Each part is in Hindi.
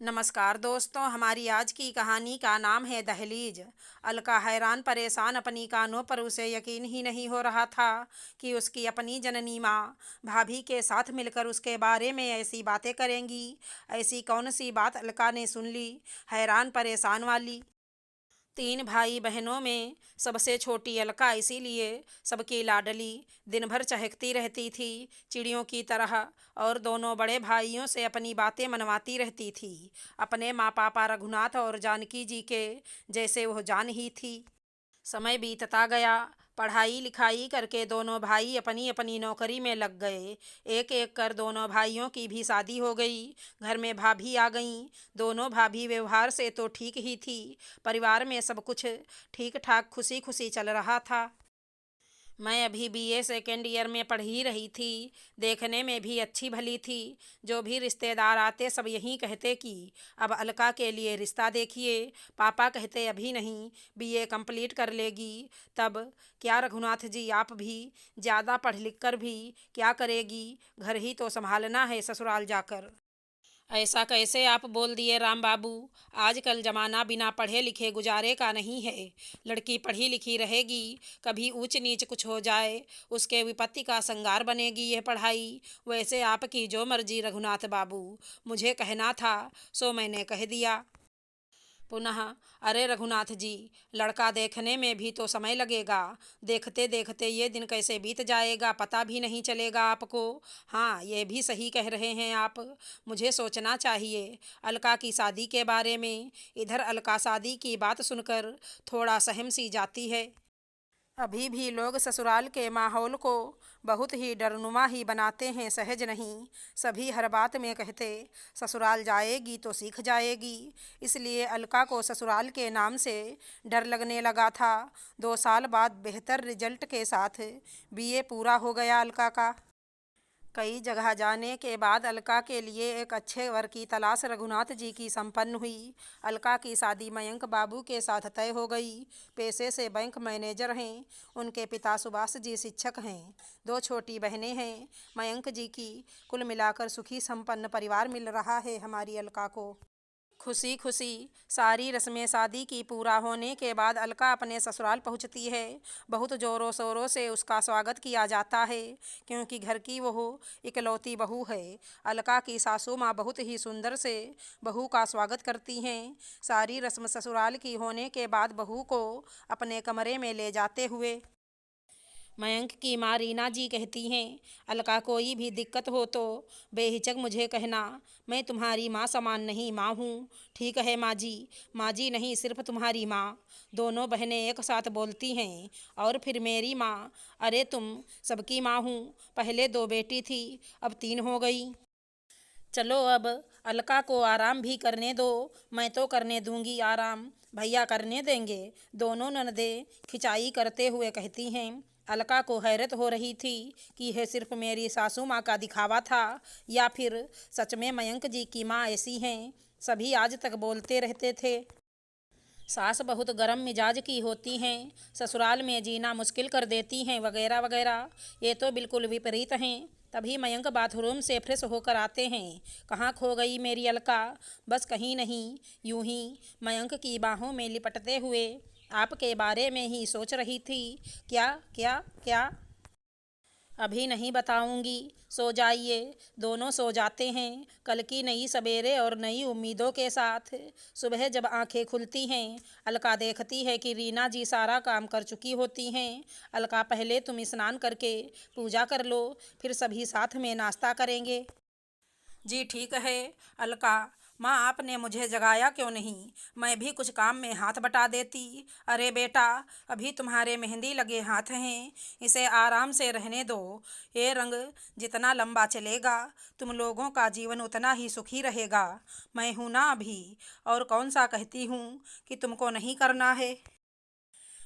नमस्कार दोस्तों, हमारी आज की कहानी का नाम है दहलीज। अलका हैरान परेशान अपनी कानों पर उसे यकीन ही नहीं हो रहा था कि उसकी अपनी जननी माँ भाभी के साथ मिलकर उसके बारे में ऐसी बातें करेंगी। ऐसी कौन सी बात अलका ने सुन ली, हैरान परेशान वाली। तीन भाई बहनों में सबसे छोटी अलका, इसीलिए सबकी लाडली, दिन भर चहकती रहती थी चिड़ियों की तरह, और दोनों बड़े भाइयों से अपनी बातें मनवाती रहती थी, अपने माँ पापा रघुनाथ और जानकी जी के जैसे वह जान ही थी। समय बीतता गया, पढ़ाई लिखाई करके दोनों भाई अपनी अपनी नौकरी में लग गए। एक एक कर दोनों भाइयों की भी शादी हो गई। घर में भाभी आ गईं। दोनों भाभी व्यवहार से तो ठीक ही थी। परिवार में सब कुछ ठीक ठाक खुशी खुशी चल रहा था। मैं अभी बीए सेकेंड ईयर में पढ़ ही रही थी। देखने में भी अच्छी भली थी। जो भी रिश्तेदार आते सब यही कहते कि अब अलका के लिए रिश्ता देखिए। पापा कहते अभी नहीं, बीए कंप्लीट कर लेगी तब। क्या रघुनाथ जी, आप भी ज़्यादा पढ़ लिख कर भी क्या करेगी, घर ही तो संभालना है ससुराल जाकर। ऐसा कैसे आप बोल दिए राम बाबू। आजकल जमाना बिना पढ़े लिखे गुजारे का नहीं है। लड़की पढ़ी लिखी रहेगी, कभी ऊंच नीच कुछ हो जाए उसके विपत्ति का संगार बनेगी यह पढ़ाई। वैसे आपकी जो मर्जी रघुनाथ बाबू, मुझे कहना था सो मैंने कह दिया। पुनः, अरे रघुनाथ जी, लड़का देखने में भी तो समय लगेगा। देखते देखते ये दिन कैसे बीत जाएगा पता भी नहीं चलेगा आपको। हाँ, ये भी सही कह रहे हैं आप। मुझे सोचना चाहिए अलका की शादी के बारे में। इधर अलका शादी की बात सुनकर थोड़ा सहम सी जाती है। अभी भी लोग ससुराल के माहौल को बहुत ही डरनुमा ही बनाते हैं, सहज नहीं। सभी हर बात में कहते ससुराल जाएगी तो सीख जाएगी। इसलिए अलका को ससुराल के नाम से डर लगने लगा था। 2 साल बाद बेहतर रिजल्ट के साथ बीए पूरा हो गया अलका का। कई जगह जाने के बाद अलका के लिए एक अच्छे वर की तलाश रघुनाथ जी की संपन्न हुई। अलका की शादी मयंक बाबू के साथ तय हो गई। पेशे से बैंक मैनेजर हैं। उनके पिता सुभाष जी शिक्षक हैं। 2 छोटी बहनें हैं मयंक जी की। कुल मिलाकर सुखी संपन्न परिवार मिल रहा है हमारी अलका को। खुशी खुशी सारी रस्में शादी की पूरा होने के बाद अलका अपने ससुराल पहुंचती है। बहुत ज़ोरों शोरों से उसका स्वागत किया जाता है, क्योंकि घर की वो इकलौती बहू है। अलका की सासू माँ बहुत ही सुंदर से बहू का स्वागत करती हैं। सारी रस्म ससुराल की होने के बाद बहू को अपने कमरे में ले जाते हुए मयंक की माँ रीना जी कहती हैं, अलका कोई भी दिक्कत हो तो बेहिचक मुझे कहना। मैं तुम्हारी माँ समान नहीं माँ हूँ। ठीक है माँ जी। माँ जी नहीं, सिर्फ तुम्हारी माँ। दोनों बहनें एक साथ बोलती हैं। और फिर मेरी माँ। अरे तुम सबकी माँ हूँ। पहले 2 बेटी थी, अब 3 हो गई। चलो अब अलका को आराम भी करने दो। मैं तो करने दूंगी आराम, भैया करने देंगे। दोनों ननदें खिंचाई करते हुए कहती हैं। अलका को हैरत हो रही थी कि यह सिर्फ मेरी सासू माँ का दिखावा था या फिर सच में मयंक जी की माँ ऐसी हैं। सभी आज तक बोलते रहते थे सास बहुत गर्म मिजाज की होती हैं, ससुराल में जीना मुश्किल कर देती हैं, वगैरह वगैरह। ये तो बिल्कुल विपरीत हैं। तभी मयंक बाथरूम से फ्रेश होकर आते हैं। कहाँ खो गई मेरी अलका। बस कहीं नहीं, यूं ही मयंक की बाहों में लिपटते हुए आपके बारे में ही सोच रही थी। क्या क्या क्या। अभी नहीं बताऊंगी, सो जाइए। दोनों सो जाते हैं कल की नई सवेरे और नई उम्मीदों के साथ। सुबह जब आंखें खुलती हैं, अलका देखती है कि रीना जी सारा काम कर चुकी होती हैं। अलका, पहले तुम स्नान करके पूजा कर लो, फिर सभी साथ में नाश्ता करेंगे। जी ठीक है अलका। माँ, आपने मुझे जगाया क्यों नहीं? मैं भी कुछ काम में हाथ बटा देती। अरे बेटा, अभी तुम्हारे मेहंदी लगे हाथ हैं, इसे आराम से रहने दो। ये रंग जितना लंबा चलेगा तुम लोगों का जीवन उतना ही सुखी रहेगा। मैं हूं ना अभी, और कौन सा कहती हूँ कि तुमको नहीं करना है।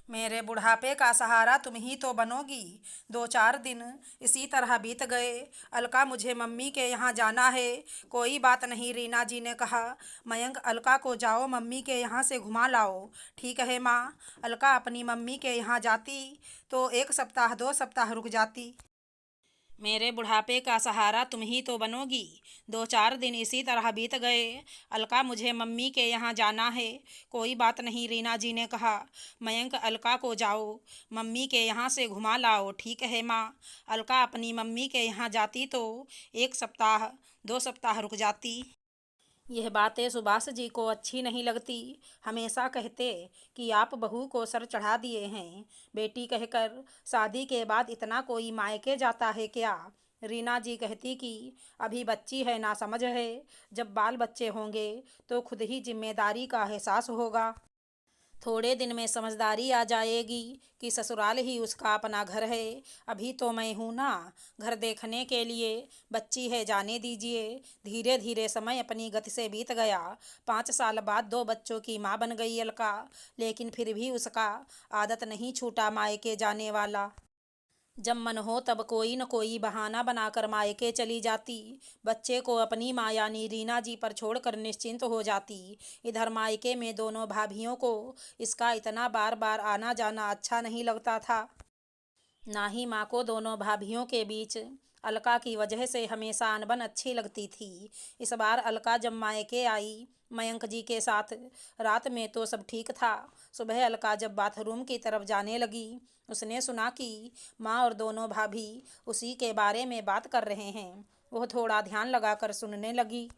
मेरे बुढ़ापे का सहारा तुम ही तो बनोगी। 2 4 दिन इसी तरह बीत गए। अलका, मुझे मम्मी के यहाँ जाना है। कोई बात नहीं, रीना जी ने कहा। मयंक, अलका को जाओ मम्मी के यहाँ से घुमा लाओ। ठीक है माँ। अलका अपनी मम्मी के यहाँ जाती तो 1 सप्ताह 2 सप्ताह रुक जाती। मेरे बुढ़ापे का सहारा तुम ही तो बनोगी। 2-4 दिन इसी तरह बीत गए। अलका, मुझे मम्मी के यहाँ जाना है। कोई बात नहीं, रीना जी ने कहा। मयंक, अलका को जाओ मम्मी के यहाँ से घुमा लाओ। ठीक है माँ। अलका अपनी मम्मी के यहाँ जाती तो 1 सप्ताह 2 सप्ताह रुक जाती। यह बातें सुभाष जी को अच्छी नहीं लगती। हमेशा कहते कि आप बहू को सर चढ़ा दिए हैं। बेटी कहकर शादी के बाद इतना कोई मायके जाता है क्या? रीना जी कहती कि अभी बच्ची है, ना समझ है। जब बाल बच्चे होंगे तो खुद ही जिम्मेदारी का एहसास होगा। थोड़े दिन में समझदारी आ जाएगी कि ससुराल ही उसका अपना घर है। अभी तो मैं हूँ ना घर देखने के लिए। बच्ची है, जाने दीजिए। धीरे धीरे समय अपनी गति से बीत गया। 5 साल बाद 2 बच्चों की माँ बन गई अलका। लेकिन फिर भी उसका आदत नहीं छूटा मायके जाने वाला। जब मन हो तब कोई न कोई बहाना बनाकर मायके चली जाती। बच्चे को अपनी माँ यानी रीना जी पर छोड़कर निश्चिंत हो जाती। इधर मायके में दोनों भाभियों को इसका इतना बार बार आना जाना अच्छा नहीं लगता था। ना ही माँ को दोनों भाभियों के बीच अलका की वजह से हमेशा अनबन अच्छी लगती थी। इस बार अलका जब मायके आई मयंक जी के साथ, रात में तो सब ठीक था। सुबह अलका जब बाथरूम की तरफ जाने लगी, उसने सुना कि माँ और दोनों भाभी उसी के बारे में बात कर रहे हैं। वह थोड़ा ध्यान लगाकर सुनने लगी।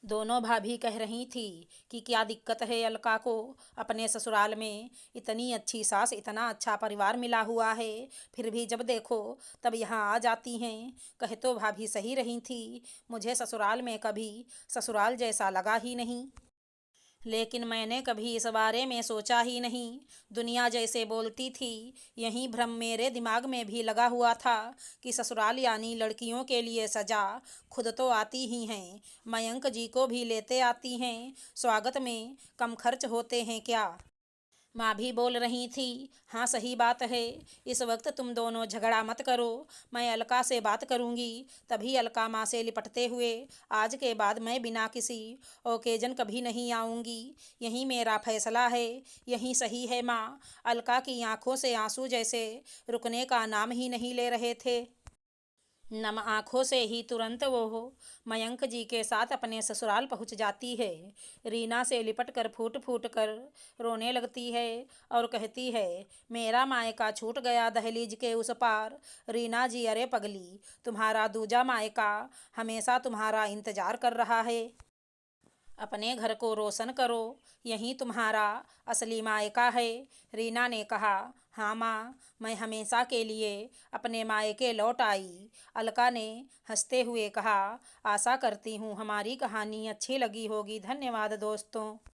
दोनों भाभी कह रही थी कि क्या दिक्कत है अलका को। अपने ससुराल में इतनी अच्छी सास, इतना अच्छा परिवार मिला हुआ है, फिर भी जब देखो तब यहाँ आ जाती हैं। कह तो भाभी सही रही थी। मुझे ससुराल में कभी ससुराल जैसा लगा ही नहीं। लेकिन मैंने कभी इस बारे में सोचा ही नहीं। दुनिया जैसे बोलती थी, यही भ्रम मेरे दिमाग में भी लगा हुआ था कि ससुराल यानी लड़कियों के लिए सजा। खुद तो आती ही हैं, मयंक जी को भी लेते आती हैं। स्वागत में कम खर्च होते हैं क्या? माँ भी बोल रही थी, हाँ सही बात है। इस वक्त तुम दोनों झगड़ा मत करो, मैं अलका से बात करूँगी। तभी अलका माँ से लिपटते हुए, आज के बाद मैं बिना किसी ओकेजन कभी नहीं आऊँगी। यही मेरा फैसला है, यही सही है माँ। अलका की आंखों से आंसू जैसे रुकने का नाम ही नहीं ले रहे थे। नम आंखों से ही तुरंत वो मयंक जी के साथ अपने ससुराल पहुंच जाती है। रीना से लिपट कर फूट फूट कर रोने लगती है और कहती है, मेरा मायका छूट गया दहलीज के उस पार। रीना जी, अरे पगली, तुम्हारा दूजा मायका हमेशा तुम्हारा इंतजार कर रहा है। अपने घर को रोशन करो, यही तुम्हारा असली मायका है। रीना ने कहा, हाँ माँ, मैं हमेशा के लिए अपने मायके लौट आई। अलका ने हंसते हुए कहा, आशा करती हूँ हमारी कहानी अच्छी लगी होगी। धन्यवाद दोस्तों।